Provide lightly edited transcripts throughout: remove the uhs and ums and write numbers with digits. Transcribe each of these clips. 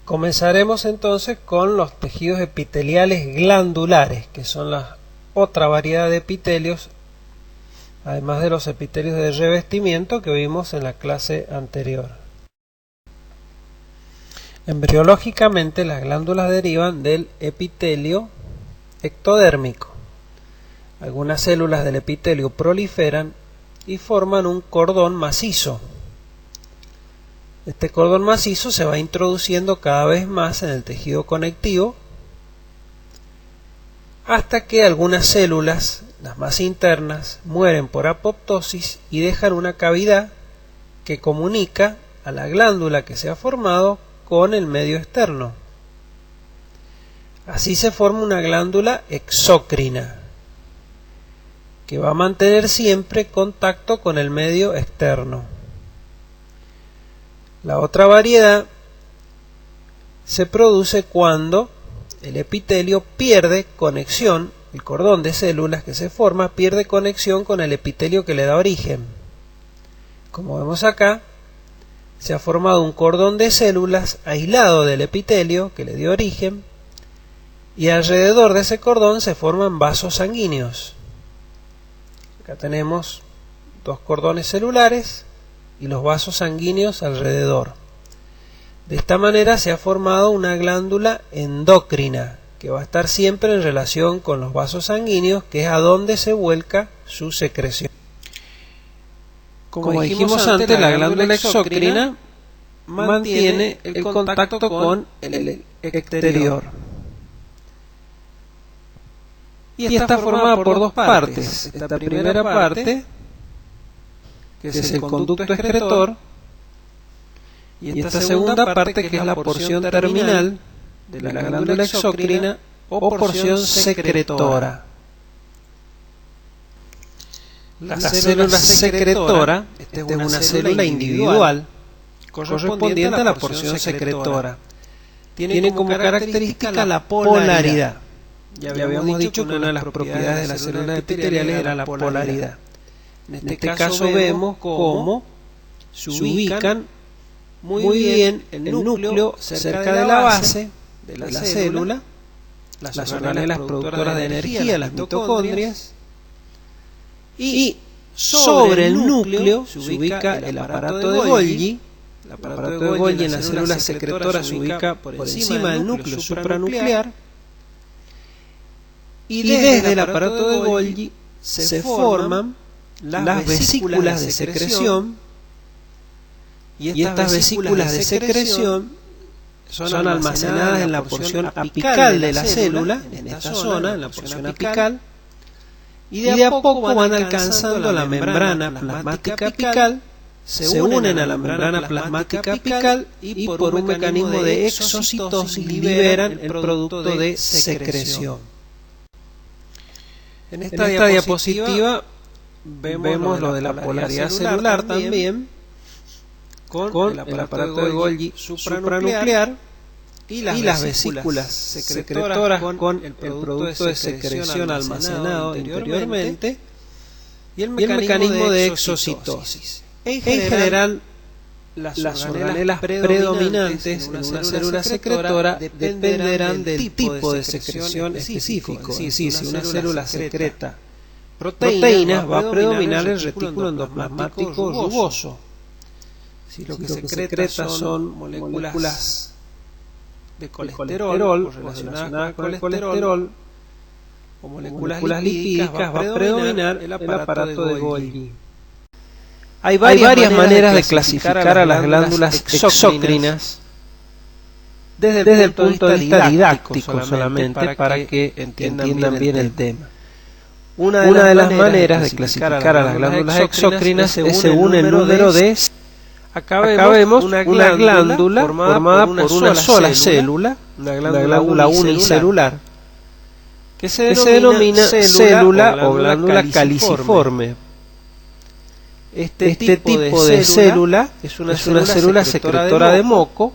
Comenzaremos entonces con los tejidos epiteliales glandulares, que son la otra variedad de epitelios, además de los epitelios de revestimiento que vimos en la clase anterior. Embriológicamente, las glándulas derivan del epitelio ectodérmico. Algunas células del epitelio proliferan y forman un cordón macizo. Este cordón macizo se va introduciendo cada vez más en el tejido conectivo hasta que algunas células, las más internas, mueren por apoptosis y dejan una cavidad que comunica a la glándula que se ha formado con el medio externo. Así se forma una glándula exócrina que va a mantener siempre contacto con el medio externo. La otra variedad se produce cuando el epitelio pierde conexión, el cordón de células que se forma pierde conexión con el epitelio que le da origen. Como vemos acá, se ha formado un cordón de células aislado del epitelio que le dio origen y alrededor de ese cordón se forman vasos sanguíneos. Acá tenemos dos cordones celulares y los vasos sanguíneos alrededor. De esta manera se ha formado una glándula endocrina que va a estar siempre en relación con los vasos sanguíneos, que es a donde se vuelca su secreción. Como dijimos antes, la glándula exócrina mantiene el contacto con el exterior. Y está formada por dos partes. Esta primera parte, que es el conducto excretor, y esta segunda parte, que es la porción terminal de la glándula exócrina o porción secretora. La célula secretora, esta es una célula individual correspondiente a la porción secretora. Tiene como característica la polaridad. Ya habíamos dicho que una de las propiedades de las células epiteliales era la polaridad. En este caso vemos cómo se ubican muy bien el núcleo cerca de la base de la célula, las organelas productoras de energía, las mitocondrias, y sobre el núcleo se ubica el aparato de Golgi. El aparato de Golgi en las células secretoras se ubica por encima del núcleo supranuclear, y desde el aparato de Golgi se forman las vesículas de secreción, y estas vesículas de secreción son almacenadas en la porción apical de la célula, en esta zona, en la porción apical, y de a poco van alcanzando la membrana plasmática apical, se unen a la membrana plasmática apical y por un mecanismo de exocitosis liberan el producto de secreción. En esta diapositiva vemos lo de la polaridad celular también, con el aparato de Golgi supranuclear y las vesículas secretoras con el producto de secreción almacenado interiormente y el mecanismo de exocitosis. En general, las organelas predominantes en una célula secretora dependerán del tipo de secreción específico. Si una célula secreta proteínas, va a predominar el retículo endoplasmático rugoso. Si lo que secreta son moléculas de colesterol relacionadas con el colesterol o moléculas lipídicas, va a predominar el aparato de Golgi. Hay varias maneras de clasificar a las glándulas exócrinas desde el punto de vista didáctico solamente para que entiendan bien el tema. Una de las maneras de clasificar a las glándulas exócrinas es según el número de... Acá vemos una glándula formada por una sola célula, una glándula unicelular, que se denomina célula o glándula caliciforme. Este tipo de célula es una célula secretora de moco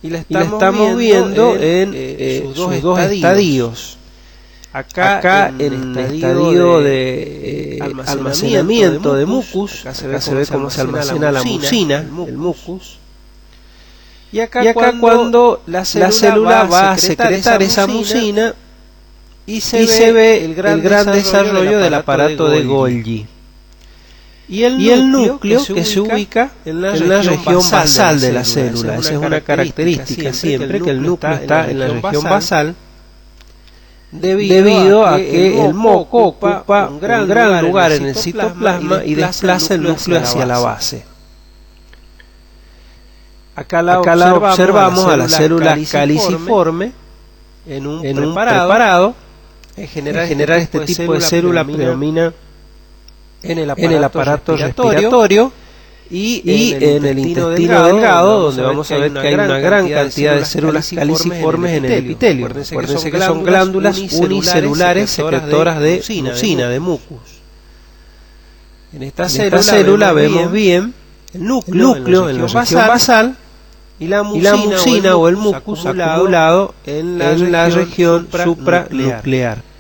y la estamos viendo en sus dos estadios. Acá en el estadio de almacenamiento de mucus, acá se ve cómo se almacena la mucina, el mucus, Y acá cuando la célula va a secretar esa mucina y se ve el gran desarrollo del aparato de Golgi. Y el núcleo que se ubica en la región basal de la célula. Esa es una característica siempre, que el núcleo está en la región basal, debido a que el moco ocupa un gran lugar en el citoplasma y desplaza el núcleo hacia la base. Acá la observamos a la célula caliciforme en un preparado. En general este tipo de célula predomina en el aparato respiratorio y en el intestino delgado, donde vamos a ver que hay una gran cantidad de células caliciformes en el epitelio. Acuérdense que son glándulas unicelulares secretoras de mucina, de mucus. En esta célula vemos bien el núcleo en la región basal y la mucina o el mucus acumulado en la región supranuclear.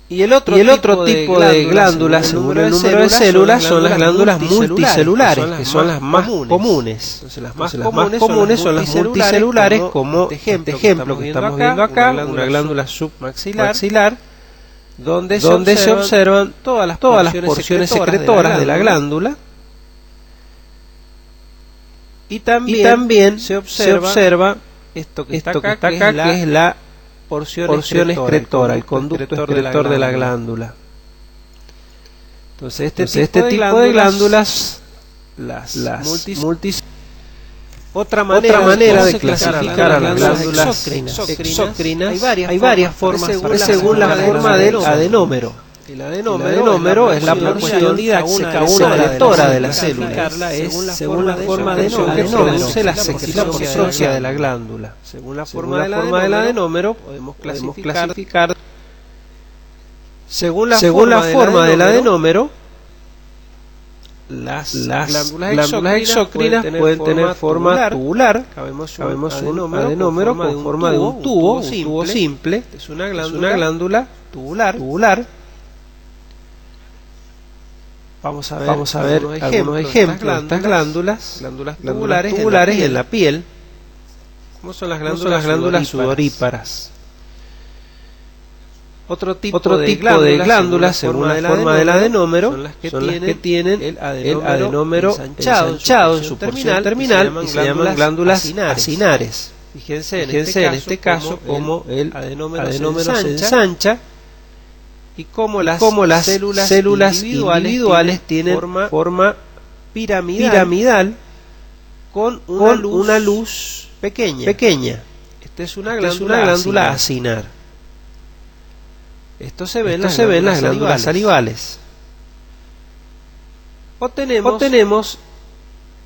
Y el otro tipo de glándulas, según el número de células, son las glándulas multicelulares, que son las más comunes. Entonces, las más comunes son las multicelulares, como este ejemplo que estamos viendo acá, una glándula submaxilar, donde se observan todas las porciones secretoras de la glándula. Y también se observa esto que está acá, que es la porción excretora, el conducto excretor de la glándula. Entonces este tipo de glándulas, las multis. Otra manera de clasificar a las glándulas exócrinas, hay varias formas según la forma del adenómero. El adenómero es la porción secretora de la célula. Según la forma del adenómero, produce la secreción propia de la glándula. Según la forma del adenómero, podemos clasificar. Según la forma del adenómero, las glándulas exócrinas pueden tener forma tubular. Sabemos un adenómero con forma de un tubo simple. Es una glándula tubular. Vamos a ver algunos ejemplos de estas glándulas tubulares en la piel. ¿Cómo son las glándulas sudoríparas? Otro tipo de glándulas, según la forma del adenómero, son las que tienen el adenómero ensanchado en su porción terminal y se llaman glándulas acinares. Fíjense en este caso cómo el adenómero se ensancha y cómo las células individuales tienen forma piramidal con una luz pequeña. Esta es una glándula acinar. Esto se ve en las glándulas salivales. O tenemos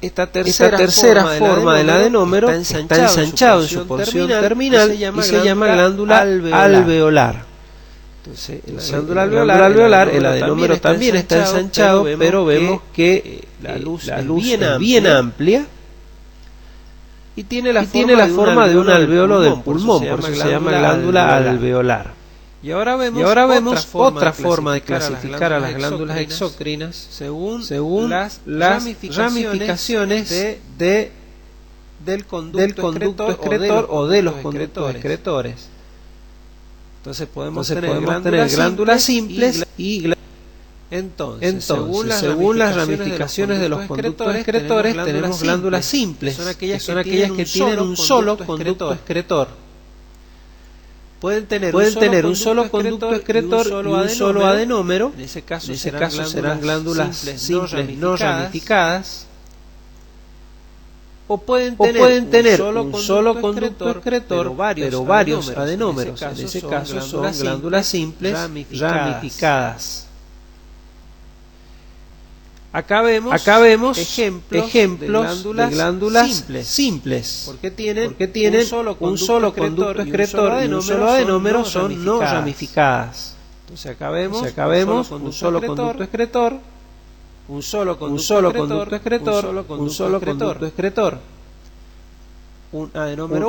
esta tercera forma del adenómero, está ensanchado en su porción terminal y se llama glándula alveolar. Entonces, en la glándula alveolar, el adenómero también está ensanchado, pero vemos que la luz es bien amplia y tiene la forma de un alveolo del pulmón, por eso se llama glándula alveolar. Y ahora vemos otra forma de clasificar a las glándulas exócrinas según las ramificaciones del conducto excretor o de los conductos excretores. Entonces podemos tener glándulas simples y entonces según las ramificaciones de los conductos excretores tenemos glándulas simples, que son aquellas que tienen un solo conducto excretor. Pueden tener un solo conducto excretor y un solo adenómero. En ese caso serán glándulas simples no ramificadas. O pueden tener un solo conducto excretor, pero varios adenómeros. En ese caso son glándulas simples ramificadas. Acá vemos ejemplos de glándulas simples. Porque tienen un solo conducto excretor y un solo adenómero, son no ramificadas. Entonces acá vemos un solo conducto excretor, un solo conducto excretor. un adenómero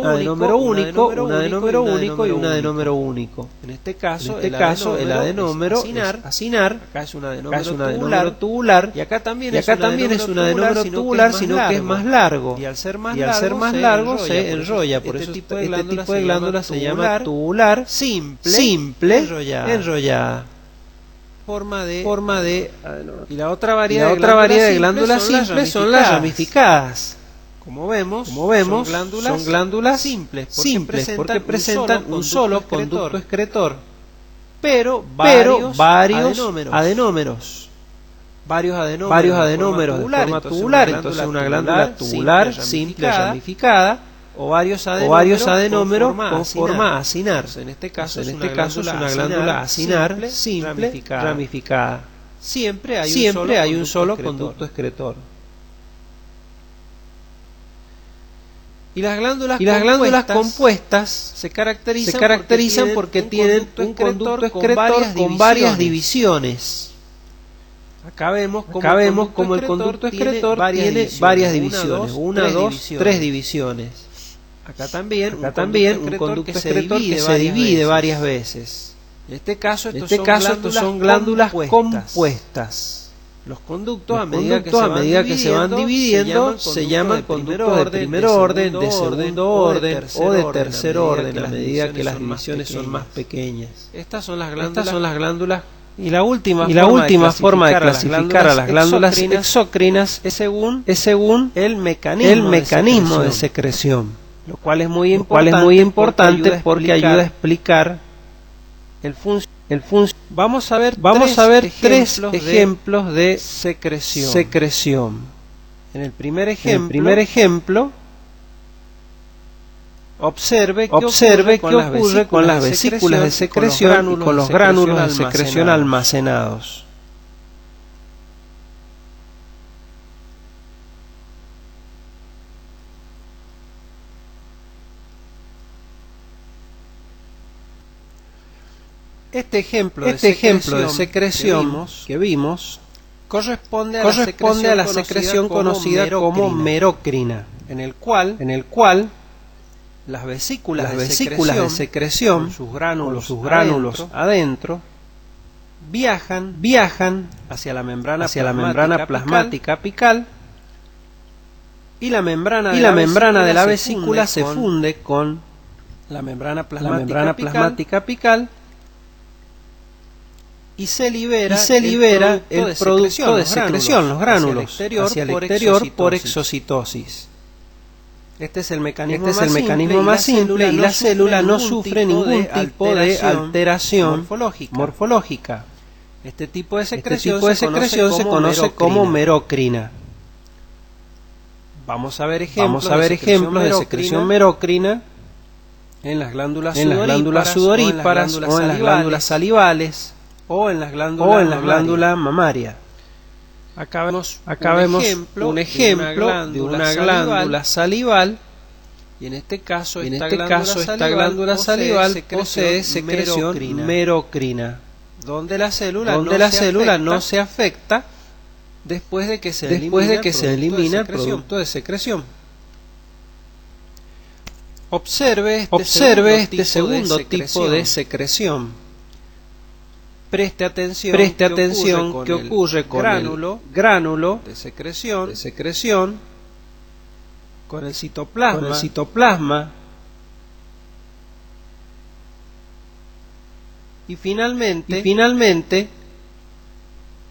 único, una de número único y una de número único. En este caso, el adenómero es acinar, acá es un adenómero tubular, y acá también es un adenómero tubular, sino que es más largo. Y al ser más largo se enrolla, por eso este tipo de glándula se llama tubular simple enrollada. Forma de y la otra variedad de glándulas simples son las ramificadas. Como vemos, son glándulas simples porque presentan un solo conducto excretor, pero varios adenómeros de forma tubular, entonces una glándula tubular simple ramificada, o varios adenómeros con forma acinar. En este caso es una glándula acinar simple ramificada. Siempre hay un solo conducto excretor. Y las glándulas compuestas se caracterizan porque tienen un conducto excretor con varias divisiones. Acá vemos como el conducto excretor tiene varias divisiones, 1, 2, 3 divisiones. Acá también un conducto excretor que se divide varias veces. En este caso estos son glándulas compuestas. Los conductos, a medida que se van dividiendo, se llaman conductos de primer orden, de segundo orden o de tercer orden, a medida que las divisiones son más pequeñas. Estas son las glándulas. Y la última forma de clasificar a las glándulas exócrinas es según el mecanismo de secreción, lo cual es muy importante porque ayuda a explicar el funcionamiento. Vamos a ver tres ejemplos de secreción. En el primer ejemplo, observe qué ocurre con las vesículas de secreción y con los gránulos de secreción almacenados. Este ejemplo de secreción que vimos corresponde a la secreción conocida como merocrina, en el cual las vesículas de secreción, con sus gránulos adentro, viajan hacia la membrana plasmática apical, y la membrana de la vesícula se funde con la membrana plasmática apical, y se libera el producto de secreción, los gránulos, hacia el exterior por exocitosis. Este es el mecanismo más simple y la célula no sufre ningún tipo de alteración morfológica. Este tipo de secreción se conoce como merocrina. Vamos a ver ejemplos de secreción merocrina en las glándulas sudoríparas o en las glándulas salivales, o en las glándulas mamarias. Acá vemos un ejemplo de una glándula salival, y en este caso esta glándula salival posee secreción merocrina, donde la célula no se afecta después de que se elimina el producto de secreción. Observe este segundo tipo de secreción. Preste atención qué ocurre con el gránulo de secreción, con el citoplasma, y finalmente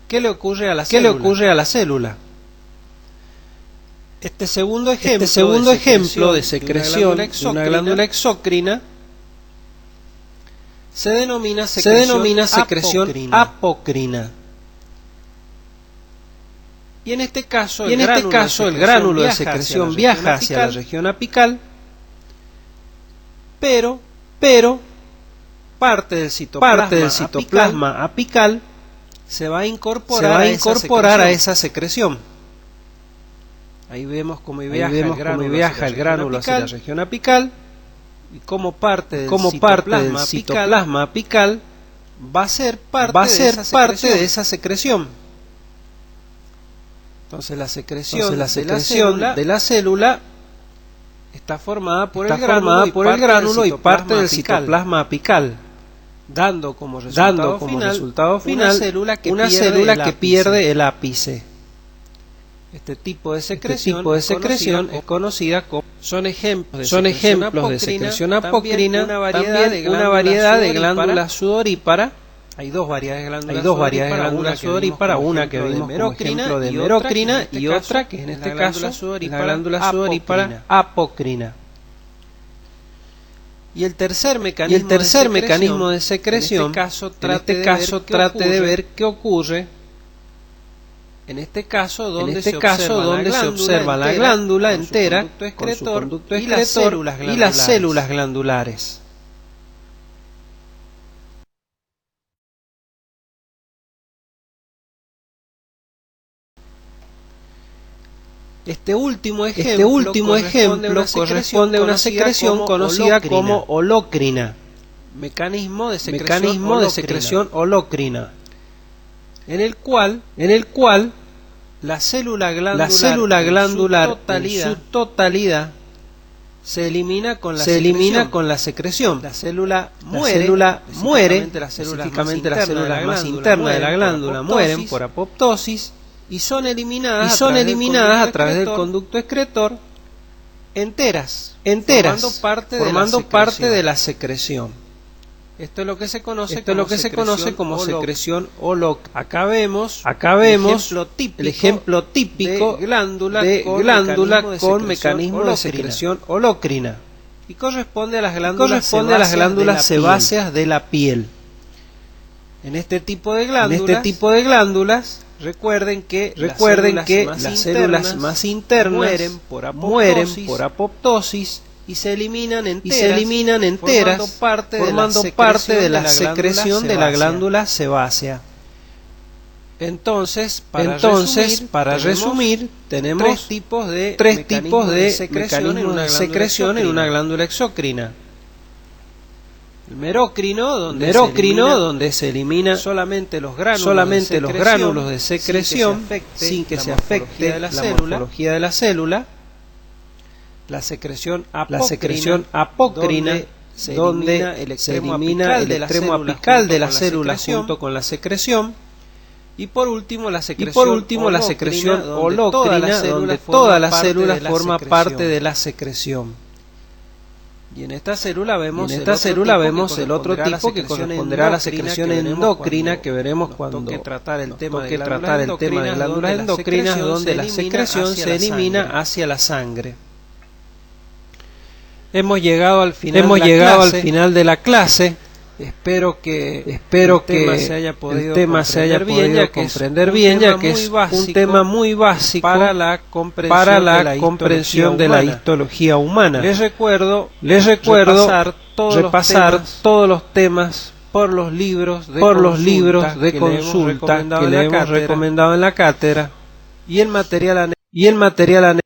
¿qué le ocurre a la célula? Este segundo ejemplo de secreción de una glándula exócrina se denomina secreción apocrina. Y en este caso el gránulo de secreción viaja hacia la región apical, pero parte del citoplasma apical se va a incorporar a esa secreción. Ahí vemos cómo viaja el gránulo hacia la región apical, y como parte del citoplasma apical va a ser parte de esa secreción. Entonces la secreción de la célula está formada por el gránulo y parte del citoplasma apical, dando como resultado final una célula que pierde el ápice. Este tipo de secreción es conocida como... Son ejemplos de secreción apocrina, una variedad de glándulas sudoríparas. Hay dos variedades de glándulas sudoríparas, una que vimos como ejemplo de merocrina y otra que en este caso la glándula sudorípara apocrina. Y el tercer mecanismo de secreción, en este caso trate de ver qué ocurre. En este caso, donde se observa la glándula entera con su conducto excretor y las células glandulares. Este último ejemplo corresponde a una secreción conocida como holocrina, mecanismo de secreción holocrina, en el cual la célula glandular en su totalidad se elimina con la secreción. La célula muere, específicamente las células más internas de la glándula mueren por apoptosis y son eliminadas a través del conducto excretor enteras, formando parte de la secreción. Esto es lo que se conoce como secreción holócrina. Acá vemos el ejemplo típico de glándula con mecanismo de secreción holócrina y corresponde a las glándulas sebáceas de la piel. En este tipo de glándulas, recuerden que las células más internas mueren por apoptosis y se eliminan enteras, formando parte de la secreción de la glándula sebácea. Entonces, para resumir, tenemos tres tipos de mecanismos de secreción en una glándula exócrina. El merocrino, donde se elimina solamente los gránulos de secreción sin que se afecte la morfología de la célula. La secreción apocrina, donde se elimina el extremo apical de la célula junto con la secreción. Y por último la secreción holocrina, donde toda la célula forma parte de la secreción. Y en esta célula vemos el otro tipo que corresponderá a la secreción endocrina, que veremos cuando toque tratar el tema de glándulas endocrinas, donde la secreción se elimina hacia la sangre. Hemos llegado al final de la clase. Espero que el tema se haya podido comprender bien, ya que es un tema muy básico para la comprensión de la histología humana. Les recuerdo repasar todos los temas por los libros de consulta que le hemos recomendado en la cátedra y el material